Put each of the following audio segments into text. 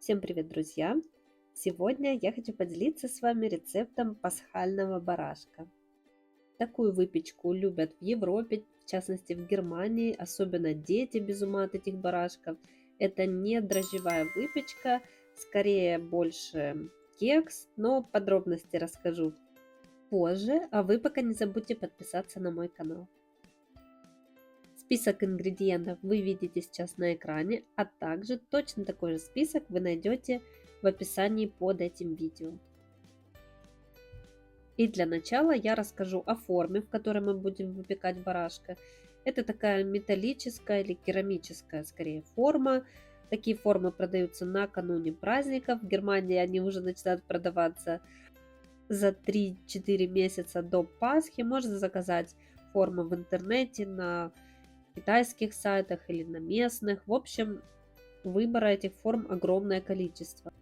Всем привет, друзья! Сегодня я хочу поделиться с вами рецептом пасхального барашка. Такую выпечку любят в Европе, в частности в Германии, особенно дети без ума от этих барашков. Это не дрожжевая выпечка, скорее больше кекс, но подробности расскажу позже, а вы пока не забудьте подписаться на мой канал. Список ингредиентов вы видите сейчас на экране, а также точно такой же список вы найдете в описании под этим видео. И для начала я расскажу о форме, в которой мы будем выпекать барашка. Это такая металлическая или керамическая, скорее, форма. Такие формы продаются накануне праздников. В Германии они уже начинают продаваться за 3-4 месяца до Пасхи. Можно заказать форму в интернете на китайских сайтах или на местных. В общем, выбора этих форм огромное количество.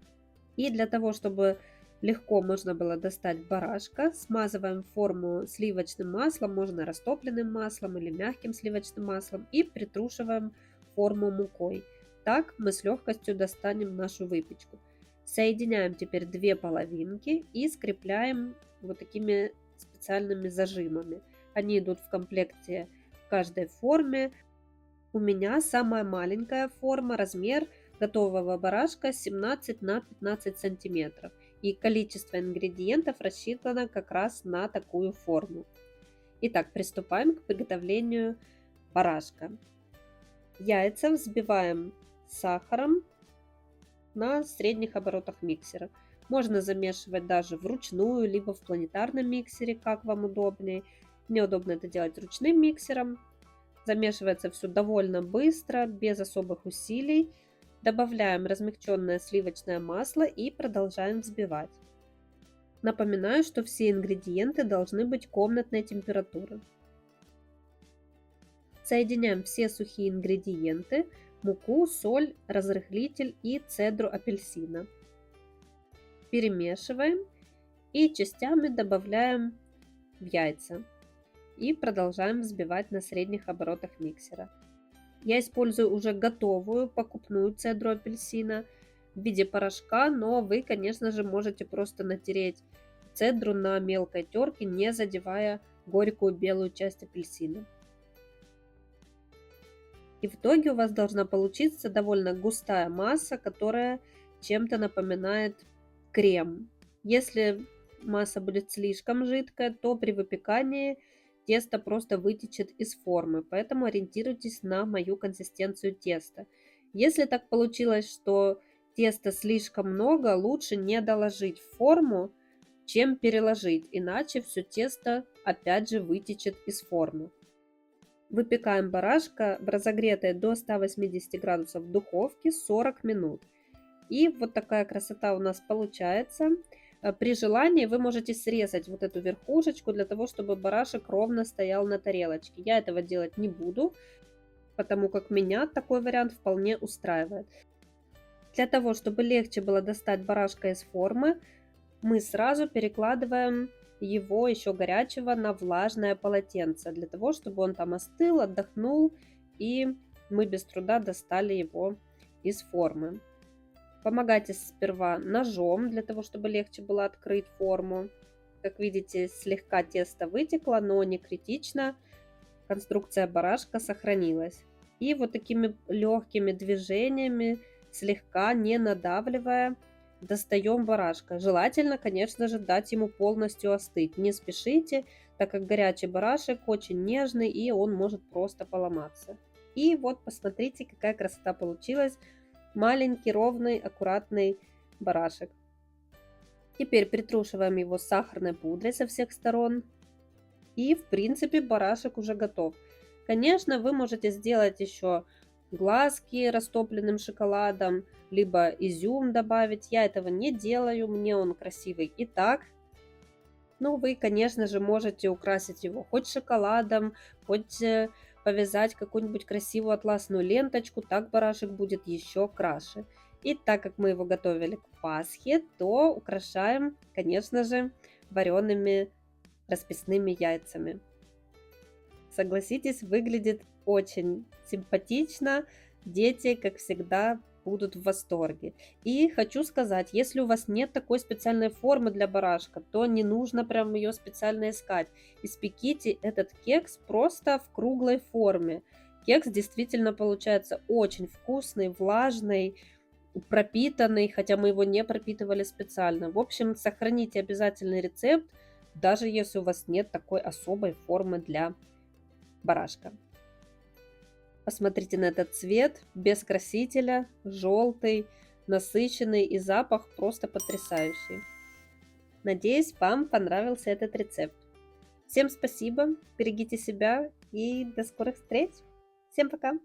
И для того, чтобы легко можно было достать барашка, смазываем форму сливочным маслом, можно растопленным маслом или мягким сливочным маслом, и притрушиваем форму мукой. Так мы с легкостью достанем нашу выпечку. Соединяем теперь две половинки и скрепляем вот такими специальными зажимами. Они идут в комплекте в каждой форме. У меня самая маленькая форма, размер готового барашка 17 на 15 сантиметров. И количество ингредиентов рассчитано как раз на такую форму. Итак, приступаем к приготовлению барашка. Яйца взбиваем с сахаром на средних оборотах миксера. Можно замешивать даже вручную, либо в планетарном миксере, как вам удобнее. Мне удобно это делать ручным миксером. Замешивается все довольно быстро, без особых усилий. Добавляем размягченное сливочное масло и продолжаем взбивать. Напоминаю, что все ингредиенты должны быть комнатной температуры. Соединяем все сухие ингредиенты: муку, соль, разрыхлитель и цедру апельсина. Перемешиваем и частями добавляем в яйца. И продолжаем взбивать на средних оборотах миксера. Я использую уже готовую покупную цедру апельсина в виде порошка, но вы, конечно же, можете просто натереть цедру на мелкой терке, не задевая горькую белую часть апельсина. И в итоге у вас должна получиться довольно густая масса, которая чем-то напоминает крем. Если масса будет слишком жидкая, то при выпекании тесто просто вытечет из формы, поэтому ориентируйтесь на мою консистенцию теста. Если так получилось, что теста слишком много, лучше не доложить в форму, чем переложить, иначе все тесто опять же вытечет из формы. Выпекаем барашка в разогретой до 180 градусов духовке 40 минут. И вот такая красота у нас получается. При желании вы можете срезать вот эту верхушечку для того, чтобы барашек ровно стоял на тарелочке. Я этого делать не буду, потому как меня такой вариант вполне устраивает. Для того, чтобы легче было достать барашка из формы, мы сразу перекладываем его еще горячего на влажное полотенце, для того, чтобы он там остыл, отдохнул, и мы без труда достали его из формы. Помогайте сперва ножом, для того, чтобы легче было открыть форму. Как видите, слегка тесто вытекло, но не критично. Конструкция барашка сохранилась. И вот такими легкими движениями, слегка не надавливая, достаем барашка. Желательно, конечно же, дать ему полностью остыть. Не спешите, так как горячий барашек очень нежный и он может просто поломаться. И вот посмотрите, какая красота получилась. Маленький, ровный, аккуратный барашек. Теперь притрушиваем его сахарной пудрой со всех сторон. И в принципе барашек уже готов. Конечно, вы можете сделать еще глазки растопленным шоколадом, либо изюм добавить. Я этого не делаю, мне он красивый и так. Но вы, конечно же, можете украсить его хоть шоколадом, хоть повязать какую-нибудь красивую атласную ленточку, так барашек будет еще краше. И так как мы его готовили к Пасхе, то украшаем, конечно же, вареными расписными яйцами. Согласитесь, выглядит очень симпатично. Дети, как всегда, будут в восторге. И хочу сказать, если у вас нет такой специальной формы для барашка, то не нужно прям ее специально искать. Испеките этот кекс просто в круглой форме. Кекс действительно получается очень вкусный, влажный, пропитанный, хотя мы его не пропитывали специально. В общем, сохраните обязательный рецепт, даже если у вас нет такой особой формы для барашка. Посмотрите на этот цвет, без красителя, желтый, насыщенный, и запах просто потрясающий. Надеюсь, вам понравился этот рецепт. Всем спасибо, берегите себя и до скорых встреч. Всем пока!